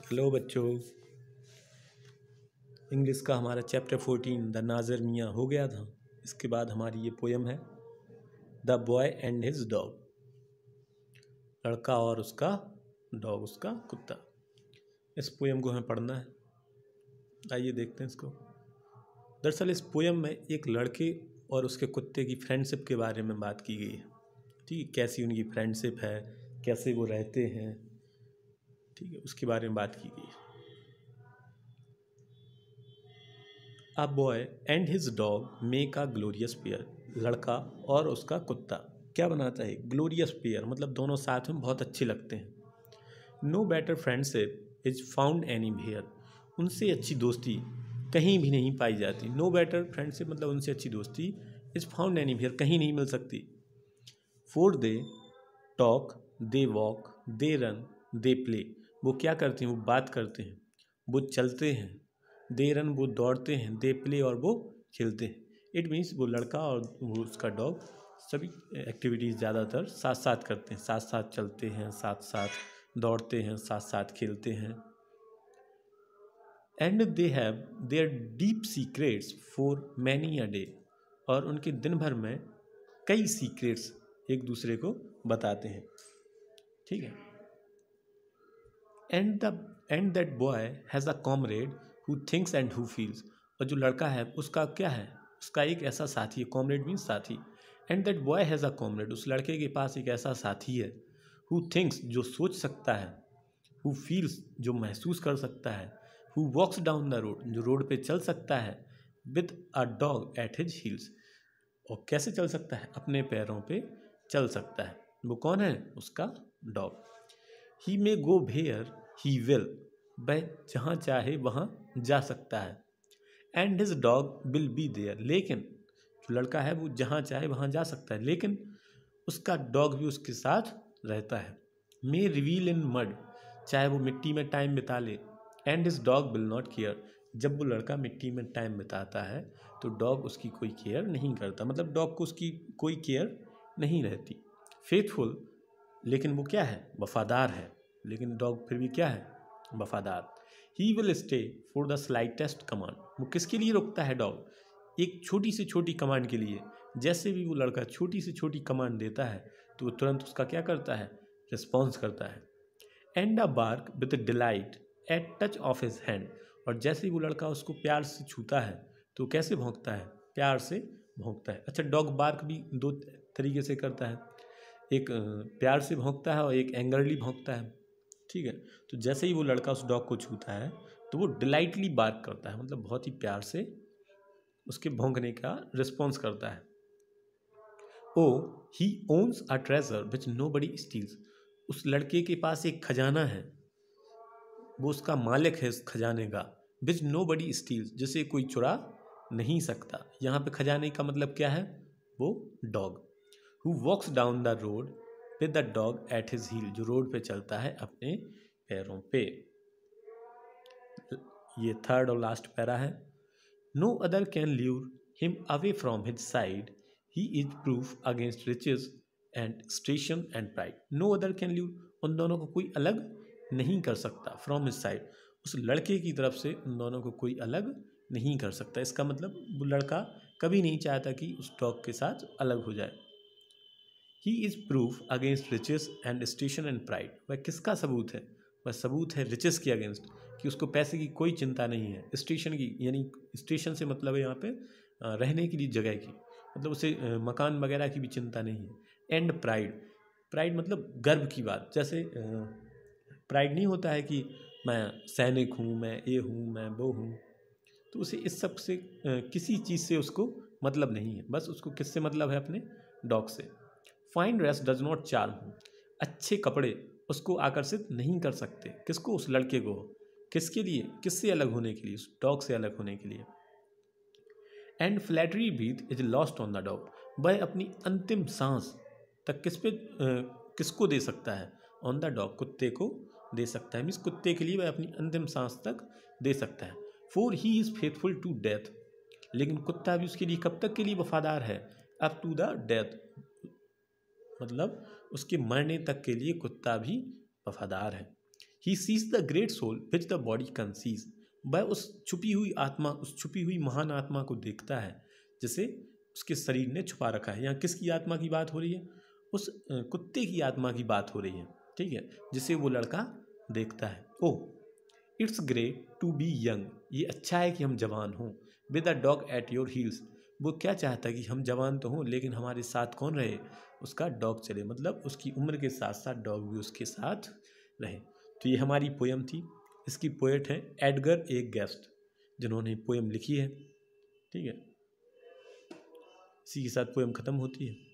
Hello बच्चों, English का हमारा चैप्टर 14 द नाज़र मियाँ हो गया था। इसके बाद हमारी ये पोयम है the boy and his dog, लड़का और उसका डॉग, उसका कुत्ता। इस पोयम को हमें पढ़ना है। आइए देखते हैं इसको। दरअसल इस पोयम में एक लड़के और उसके कुत्ते की फ्रेंडशिप के बारे में बात की गई है। ठीक है, कैसी उनकी फ्रेंडशिप है, कैसे वो रहते हैं, ठीक है, उसके बारे में बात की गई है। A boy and his dog make a glorious pair, लड़का और उसका कुत्ता क्या बनाता है? ग्लोरियस पेयर, मतलब दोनों साथ में बहुत अच्छे लगते हैं। No better friendship is found anywhere, उनसे अच्छी दोस्ती कहीं भी नहीं पाई जाती। नो बेटर फ्रेंडशिप मतलब उनसे अच्छी दोस्ती इज फाउंड एनी वेयर, कहीं नहीं मिल सकती। Four they talk, they walk, they run, they play, वो क्या करते हैं? वो बात करते हैं, वो चलते हैं। दे रन, वो दौड़ते हैं। दे प्ले, और वो खेलते हैं। इट मीन्स वो लड़का और वो उसका डॉग सभी एक्टिविटीज़ ज़्यादातर साथ साथ करते हैं, साथ साथ चलते हैं, साथ साथ दौड़ते हैं, साथ साथ खेलते हैं। And they have their deep secrets for many a day, और उनके दिन भर में कई सीक्रेट्स एक दूसरे को बताते हैं। ठीक है। And that boy has a comrade who thinks and who feels, और जो लड़का है उसका क्या है? उसका एक ऐसा साथी है। कॉमरेड मीन्स साथी। And that boy has a comrade, उस लड़के के पास एक ऐसा साथी है। हु थिंक्स, जो सोच सकता है। हु फील्स, जो महसूस कर सकता है। Who walks down the road, जो रोड पे चल सकता है। With a dog at his heels, और कैसे चल सकता है? अपने पैरों पे चल सकता है। वो कौन है? उसका dog. He may go where he will, वह जहाँ चाहे वहाँ जा सकता है। And his dog will be there, लेकिन जो लड़का है वो जहाँ चाहे वहाँ जा सकता है, लेकिन उसका डॉग भी उसके साथ रहता है। मे रिवील इन मड, चाहे वो मिट्टी में टाइम बिता ले। And his dog will not care, जब वो लड़का मिट्टी में टाइम बिताता है तो डॉग उसकी कोई केयर नहीं करता, मतलब डॉग को उसकी कोई केयर नहीं रहती। फेथफुल, लेकिन वो क्या है? वफादार है। लेकिन डॉग फिर भी क्या है? वफादार। He will stay for the slightest command, वो किसके लिए रुकता है डॉग? एक छोटी से छोटी कमांड के लिए। जैसे भी वो लड़का छोटी से छोटी कमांड देता है तो वो तुरंत उसका क्या करता है? रिस्पॉन्स करता है। And a bark with delight at touch of his hand, और जैसे ही वो लड़का उसको प्यार से छूता है तो कैसे भौंकता है? प्यार से भौंकता है। अच्छा, डॉग बार्क भी दो तरीके से करता है, एक प्यार से भौंकता है और एक एंग्रली भौंकता है। ठीक है, तो जैसे ही वो लड़का उस डॉग को छूता है तो वो डिलाइटली बार्क करता है, मतलब बहुत ही प्यार से उसके भौंकने का रिस्पॉन्स करता है। Oh he owns a treasure which nobody steals, उस लड़के के पास एक खजाना है, वो उसका मालिक है उस खजाने का। विच नोबडी स्टील्स, जिसे कोई चुरा नहीं सकता। यहाँ पे खजाने का मतलब क्या है? वो dog. Who walks down the road with the dog at his heel, जो रोड पे चलता है अपने पैरों पे। ये थर्ड और लास्ट पैरा है। No other can lure him away from his side, he is proof against riches and station and pride. No other can lure, उन दोनों को कोई अलग नहीं कर सकता। फ्रॉम हिज साइड, उस लड़के की तरफ से उन दोनों को कोई अलग नहीं कर सकता। इसका मतलब वो लड़का कभी नहीं चाहता कि उस डॉग के साथ अलग हो जाए। He is proof against riches and station and pride, वह किसका सबूत है? वह सबूत है रिचेस के अगेंस्ट, कि उसको पैसे की कोई चिंता नहीं है। स्टेशन की, यानी स्टेशन से मतलब है यहाँ पे रहने के लिए जगह की, मतलब उसे मकान वगैरह की भी चिंता नहीं है। एंड प्राइड, प्राइड मतलब गर्व की बात। जैसे प्राइड नहीं होता है कि मैं सैनिक हूँ, मैं ये हूँ, मैं वो हूँ, तो उसे इस सब से किसी चीज़ से उसको मतलब नहीं है। बस उसको किससे मतलब है? अपने डॉग से। Fine dress does not charm, अच्छे कपड़े उसको आकर्षित नहीं कर सकते। किसको? उस लड़के को। किसके लिए? किससे अलग होने के लिए? उस डॉग से अलग होने के लिए। And flattery breath is lost on the dog, वह अपनी अंतिम सांस तक किसको दे सकता है? ऑन द डॉग, कुत्ते को दे सकता है। मीन्स कुत्ते के लिए वह अपनी अंतिम सांस तक दे सकता है। For he is faithful to death, लेकिन कुत्ता भी उसके लिए कब तक के लिए वफादार है? अप टू द डेथ, मतलब उसके मरने तक के लिए कुत्ता भी वफादार है। He sees the great soul which the body can sees. वह उस छुपी हुई आत्मा, उस छुपी हुई महान आत्मा को देखता है जिसे उसके शरीर ने छुपा रखा है। यहाँ किसकी आत्मा की बात हो रही है? उस कुत्ते की आत्मा की बात हो रही है, ठीक है, जिसे वो लड़का देखता है। Oh it's great to be young, ये अच्छा है कि हम जवान हों। With a dog at your heels, वो क्या चाहता है कि हम जवान तो हों लेकिन हमारे साथ कौन रहे? उसका डॉग चले, मतलब उसकी उम्र के साथ साथ डॉग भी उसके साथ रहे। तो ये हमारी पोयम थी। इसकी पोएट है एडगर ए गेस्ट, जिन्होंने पोयम लिखी है, ठीक है। इसी के साथ पोयम ख़त्म होती है।